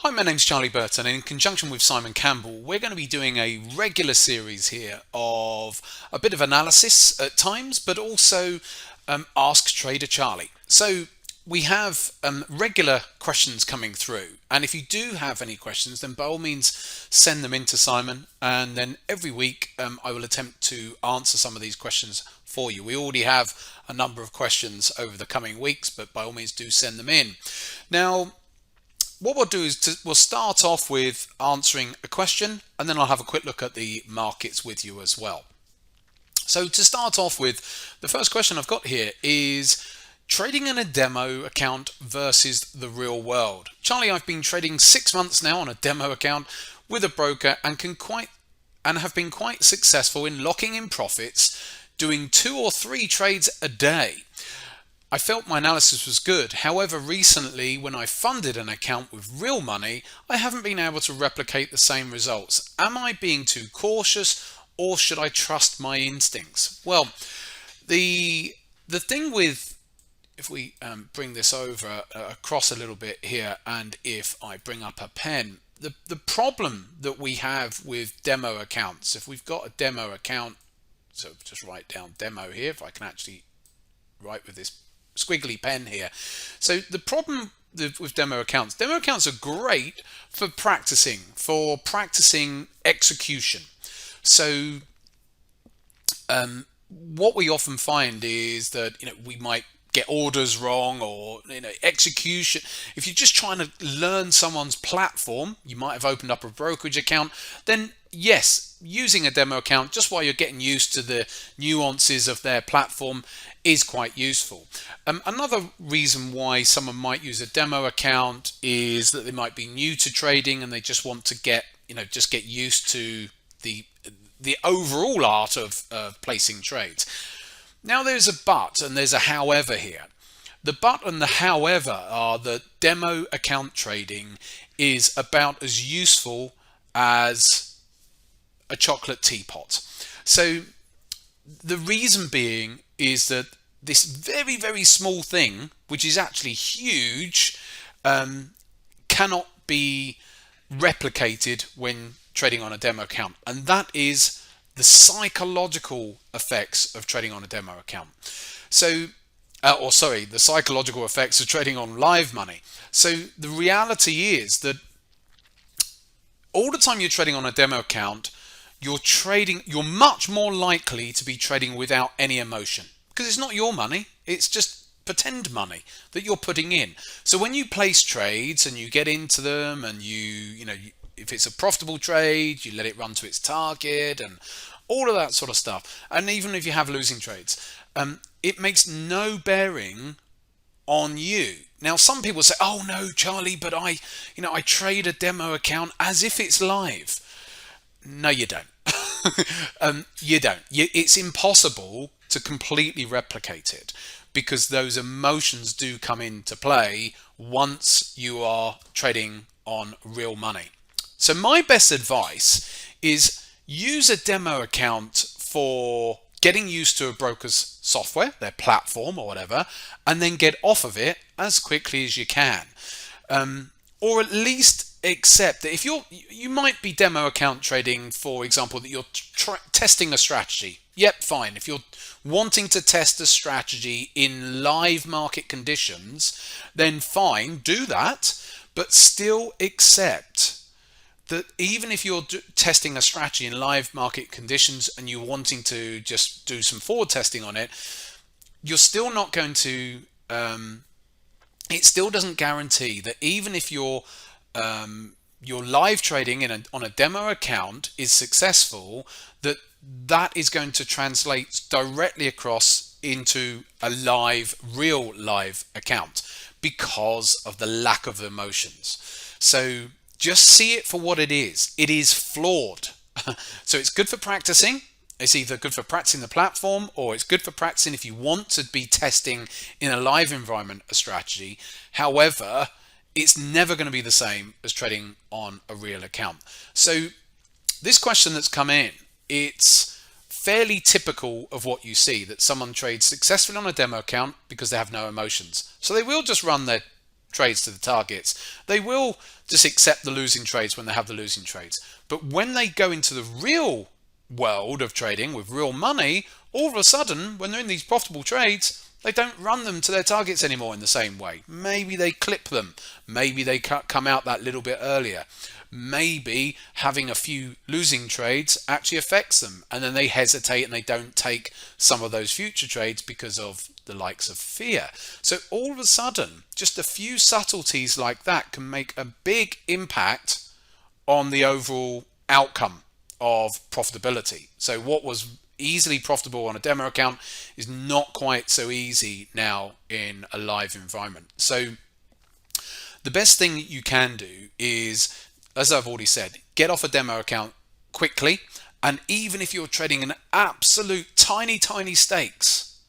Hi, my name's Charlie Burton, and in conjunction with Simon Campbell, we're going to be doing a regular series here of a bit of analysis at times, but also Ask Trader Charlie. So we have regular questions coming through, and if you do have any questions, then by all means send them in to Simon, and then every week I will attempt to answer some of these questions for you. We already have a number of questions over the coming weeks, but by all means do send them in. Now, what we'll do is we'll start off with answering a question, and then I'll have a quick look at the markets with you as well. So to start off with, the first question I've got here is trading in a demo account versus the real world. Charlie, I've been trading 6 months now on a demo account with a broker and have been quite successful in locking in profits, doing 2 or 3 trades a day. I felt my analysis was good. However, recently when I funded an account with real money, I haven't been able to replicate the same results. Am I being too cautious, or should I trust my instincts? Well, the thing with, if we bring this over across a little bit here, and if I bring up a pen, the problem that we have with demo accounts, if we've got a demo account, so just write down demo here, if I can actually write with this squiggly pen here. So the problem with demo accounts are great for practicing execution. So what we often find is that we might get orders wrong, or execution. If you're just trying to learn someone's platform, you might have opened up a brokerage account, then yes, using a demo account just while you're getting used to the nuances of their platform is quite useful. Another reason why someone might use a demo account is that they might be new to trading and they just want to get used to the overall art of placing trades. Now there's a but and there's a however here. The but and the however are that demo account trading is about as useful as a chocolate teapot. So the reason being is that this very, very small thing, which is actually huge, cannot be replicated when trading on a demo account, and that is the psychological effects of trading on a demo account. So the psychological effects of trading on live money. So the reality is that all the time you're trading on a demo account, you're much more likely to be trading without any emotion, because it's not your money, it's just pretend money that you're putting in. So when you place trades and you get into them, and if it's a profitable trade, you let it run to its target and all of that sort of stuff. And even if you have losing trades, it makes no bearing on you. Now, some people say, "Oh no, Charlie, but I trade a demo account as if it's live." No, you don't. You don't. It's impossible to completely replicate it, because those emotions do come into play once you are trading on real money. So my best advice is use a demo account for getting used to a broker's software, their platform or whatever, and then get off of it as quickly as you can. Or at least accept that if you might be demo account trading, for example, that you're testing a strategy. Yep, fine. If you're wanting to test a strategy in live market conditions, then fine, do that, but still accept that even if you're testing a strategy in live market conditions and you're wanting to just do some forward testing on it, you're still not going to, it still doesn't guarantee that even if your live trading on a demo account is successful, that is going to translate directly across into a real live account, because of the lack of emotions. So just see it for what it is. It is flawed. So it's good for practicing. It's either good for practicing the platform, or it's good for practicing if you want to be testing in a live environment a strategy. However, it's never going to be the same as trading on a real account. So this question that's come in, it's fairly typical of what you see, that someone trades successfully on a demo account because they have no emotions. So they will just run their trades to the targets. They will just accept the losing trades when they have the losing trades. But when they go into the real world of trading with real money, all of a sudden, when they're in these profitable trades, they don't run them to their targets anymore in the same way. Maybe they clip them. Maybe they come out that little bit earlier. Maybe having a few losing trades actually affects them, and then they hesitate and they don't take some of those future trades because of the likes of fear. So all of a sudden, just a few subtleties like that can make a big impact on the overall outcome of profitability. So what was easily profitable on a demo account is not quite so easy now in a live environment. So the best thing you can do is, as I've already said, get off a demo account quickly. And even if you're trading in absolute tiny stakes,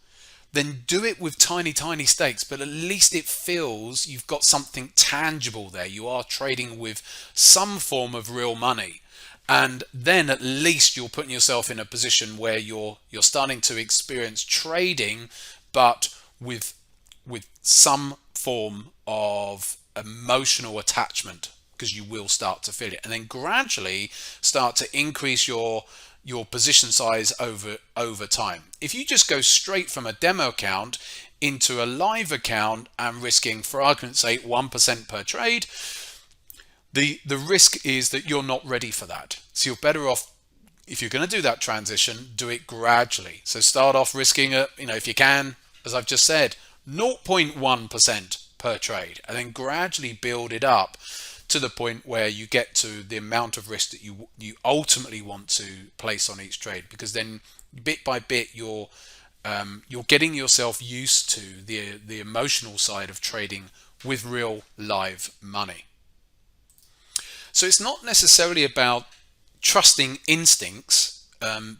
then do it with tiny stakes, but at least it feels you've got something tangible there. You are trading with some form of real money. And then at least you're putting yourself in a position where you're starting to experience trading, but with some form of emotional attachment, because you will start to feel it, and then gradually start to increase your position size over time. If you just go straight from a demo account into a live account and risking, for argument's sake, 1% per trade, the risk is that you're not ready for that. So you're better off, if you're going to do that transition, do it gradually. So start off risking it, if you can, as I've just said, 0.1% per trade, and then gradually build it up to the point where you get to the amount of risk that you ultimately want to place on each trade, because then bit by bit you're getting yourself used to the emotional side of trading with real live money. So it's not necessarily about trusting instincts,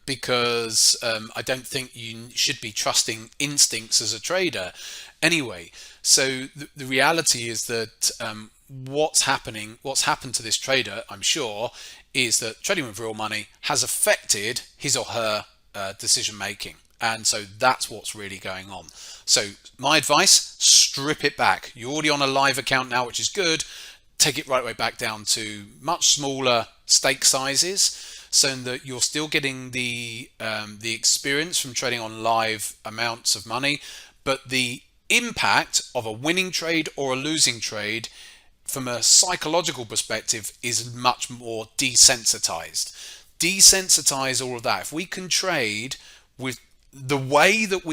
because I don't think you should be trusting instincts as a trader anyway. So the reality is that what's happened to this trader, I'm sure, is that trading with real money has affected his or her decision making. And so that's what's really going on. So my advice, strip it back. You're already on a live account now, which is good. Take it right way back down to much smaller stake sizes, so that you're still getting the experience from trading on live amounts of money, but the impact of a winning trade or a losing trade from a psychological perspective is much more desensitized. Desensitize all of that. If we can trade with the way that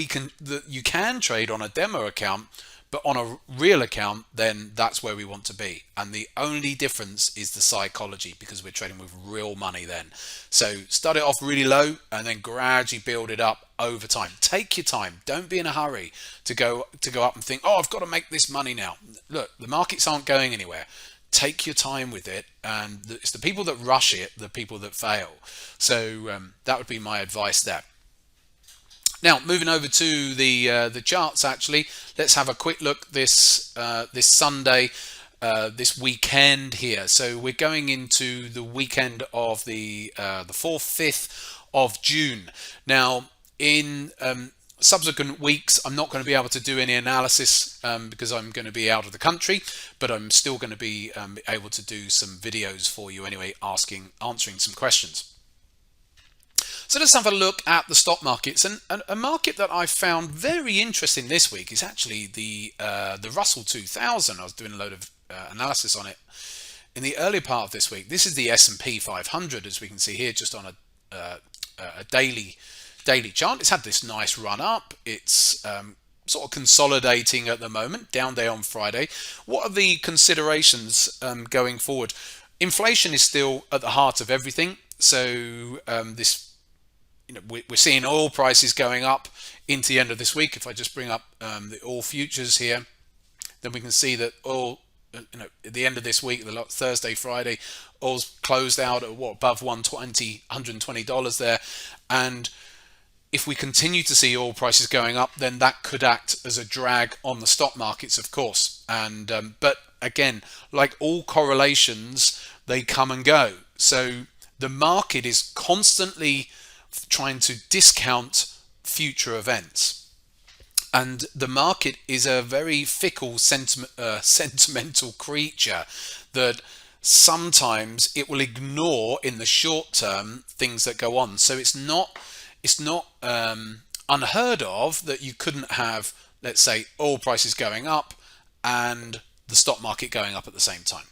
you can trade on a demo account, but on a real account, then that's where we want to be. And the only difference is the psychology, because we're trading with real money then. So start it off really low and then gradually build it up over time. Take your time. Don't be in a hurry to go up and think, oh, I've got to make this money now. Look, the markets aren't going anywhere. Take your time with it, and it's the people that rush it, the people that fail. So that would be my advice there. Now, moving over to the charts, actually, let's have a quick look this Sunday, this weekend here. So we're going into the weekend of the 4th, 5th of June. Now, in subsequent weeks, I'm not going to be able to do any analysis because I'm going to be out of the country, but I'm still going to be able to do some videos for you anyway, answering some questions. So let's have a look at the stock markets, and a market that I found very interesting this week is actually the Russell 2000. I was doing a load of analysis on it in the earlier part of this week. This is the S&P 500, as we can see here, just on a daily chart. It's had this nice run up. It's sort of consolidating at the moment, down there on Friday. What are the considerations going forward? Inflation is still at the heart of everything. So we're seeing oil prices going up into the end of this week. If I just bring up the oil futures here, then we can see that oil, at the end of this week, the Thursday, Friday, oil's closed out at above $120 there. And if we continue to see oil prices going up, then that could act as a drag on the stock markets, of course. And but again, like all correlations, they come and go. So the market is constantly trying to discount future events. And the market is a very fickle, sentimental creature that sometimes it will ignore in the short term things that go on. So it's not unheard of that you couldn't have, let's say, oil prices going up and the stock market going up at the same time.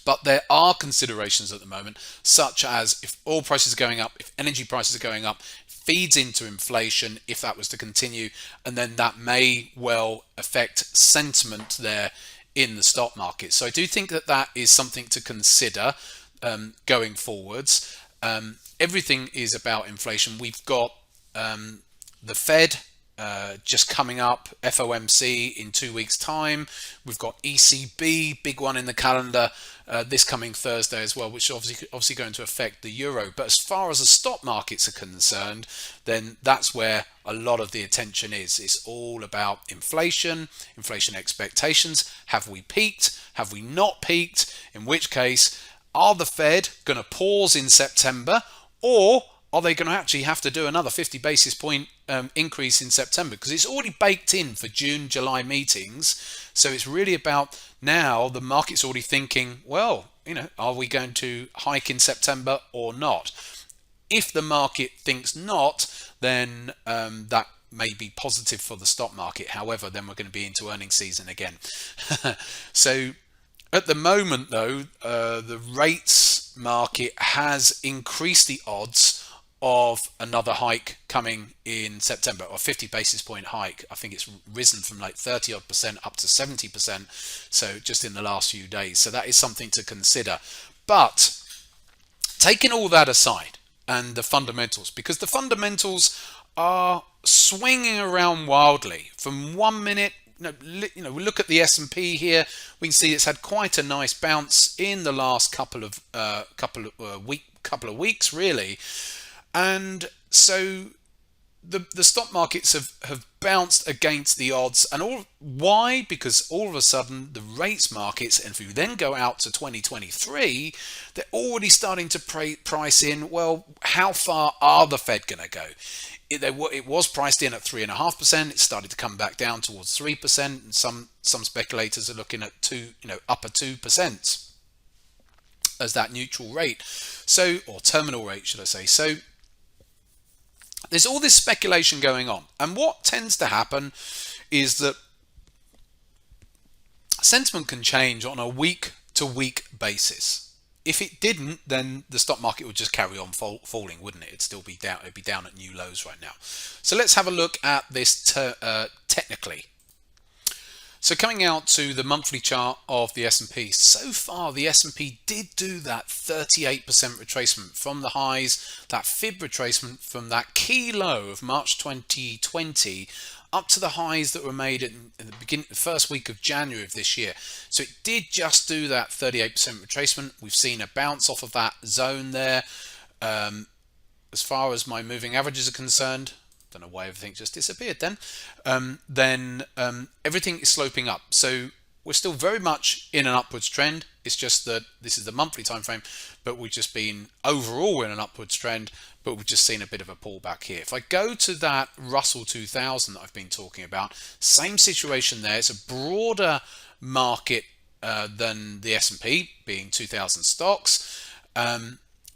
But there are considerations at the moment, such as if oil prices are going up, if energy prices are going up, feeds into inflation if that was to continue, and then that may well affect sentiment there in the stock market. So I do think that that is something to consider going forwards. Everything is about inflation. We've got the Fed just coming up, FOMC in 2 weeks' time. We've got ECB, big one in the calendar, this coming Thursday as well, which is obviously going to affect the euro. But as far as the stock markets are concerned, then that's where a lot of the attention is. It's all about inflation, inflation expectations. Have we peaked? Have we not peaked? In which case, are the Fed going to pause in September, or are they going to actually have to do another 50 basis point increase in September? Because it's already baked in for June, July meetings. So it's really about now the market's already thinking, well, are we going to hike in September or not? If the market thinks not, then that may be positive for the stock market. However, then we're going to be into earnings season again. So at the moment, though, the rates market has increased the odds of another hike coming in September, or 50 basis point hike. I think it's risen from like 30 odd percent up to 70%. So just in the last few days. So that is something to consider. But taking all that aside and the fundamentals, because the fundamentals are swinging around wildly from 1 minute. We look at the S&P here. We can see it's had quite a nice bounce in the last couple of weeks, really. And so the stock markets have bounced against the odds. And why? Because all of a sudden the rates markets, and if we then go out to 2023, they're already starting to price in, well, how far are the Fed going to go? It was priced in at 3.5%. It started to come back down towards 3%. And some speculators are looking at upper 2% as that neutral rate. So, or terminal rate, should I say. So there's all this speculation going on. And what tends to happen is that sentiment can change on a week-to-week basis. If it didn't, then the stock market would just carry on falling, wouldn't it? It'd still be down. It'd be down at new lows right now. So let's have a look at this technically. So coming out to the monthly chart of the S&P, so far the S&P did do that 38% retracement from the highs, that fib retracement from that key low of March 2020 up to the highs that were made in the first week of January of this year. So it did just do that 38% retracement. We've seen a bounce off of that zone there. As far as my moving averages are concerned, don't know why everything just disappeared then everything is sloping up. So we're still very much in an upwards trend. It's just that this is the monthly time frame, but we've just been overall in an upwards trend, but we've just seen a bit of a pullback here. If I go to that Russell 2000 that I've been talking about, same situation there. It's a broader market than the S&P, being 2,000 stocks.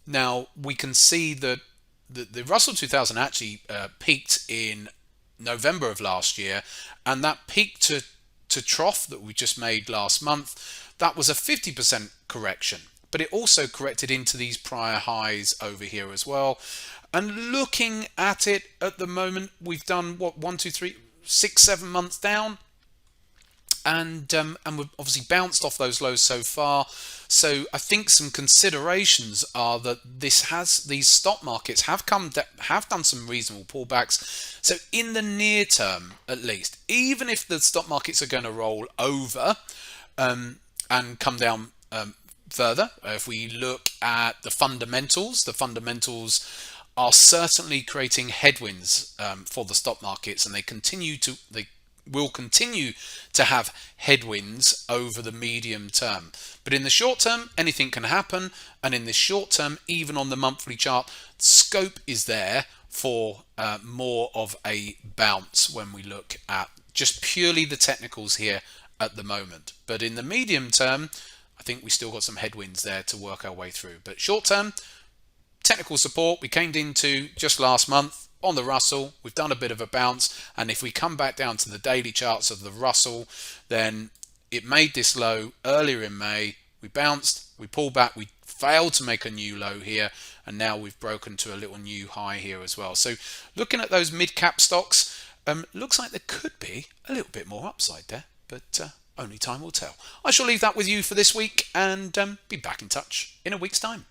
Now we can see that the Russell 2000 actually peaked in November of last year, and that peak to trough that we just made last month, that was a 50% correction, but it also corrected into these prior highs over here as well. And looking at it at the moment, we've done what, 1, 2, 3, 6, 7 months down, and we've obviously bounced off those lows so far. So I think some considerations are that these stock markets have done some reasonable pullbacks. So in the near term, at least, even if the stock markets are going to roll over and come down further, if we look at the fundamentals are certainly creating headwinds for the stock markets, and they will continue to have headwinds over the medium term. But in the short term, anything can happen. And in the short term, even on the monthly chart, scope is there for more of a bounce when we look at just purely the technicals here at the moment. But in the medium term, I think we still got some headwinds there to work our way through. But short term, technical support we came into just last month on the Russell. We've done a bit of a bounce, and if we come back down to the daily charts of the Russell, then it made this low earlier in May. We bounced, we pulled back, we failed to make a new low here, and now we've broken to a little new high here as well. So looking at those mid-cap stocks, looks like there could be a little bit more upside there, but only time will tell. I shall leave that with you for this week, and be back in touch in a week's time.